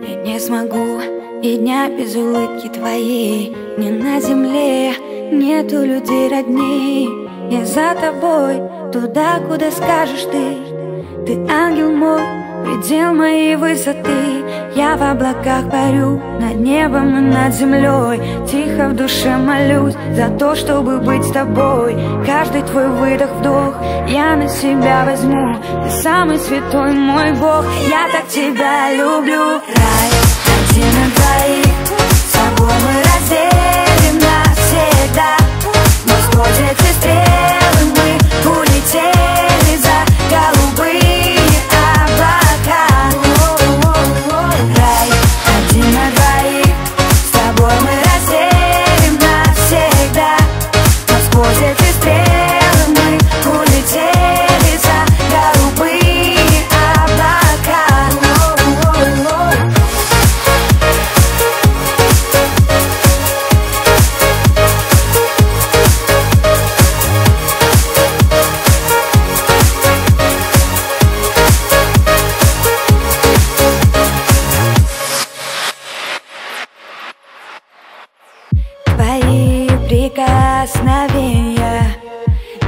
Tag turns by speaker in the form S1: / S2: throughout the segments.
S1: Я не смогу и дня без улыбки твоей. Мне на земле нету людей родней. Я за тобой туда, куда скажешь ты. Ты ангел мой, предел моей высоты. Я в облаках парю, над небом и над землей. Тихо в душе молюсь за то, чтобы быть с тобой. Каждый твой выдох-вдох я на себя возьму. Ты самый святой мой Бог, я так тебя люблю. Рай один на двоих, с тобой мы разделим навсегда. Но сквозь эти стрелы мы улетели за голубые облака. Рай один на двоих, с тобой мы разделим навсегда. Но сквозь эти стрелы мы улетели за голубые облака. Твои прикосновения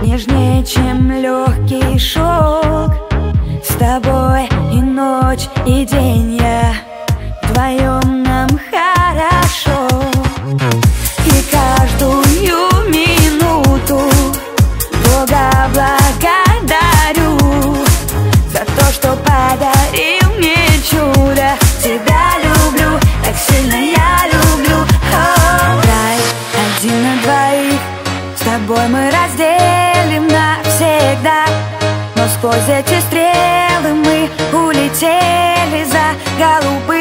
S1: нежнее, чем легкий шелк. С тобой и ночь, и день я вдвоем нам хорошо. И каждую минуту Бога благодарю за то, что подарил мне чудо. Тебя люблю, так сильно я люблю. Рай один на двоих, с тобой мы разделим навсегда. Но сквозь эти стрелы мы улетели за голубые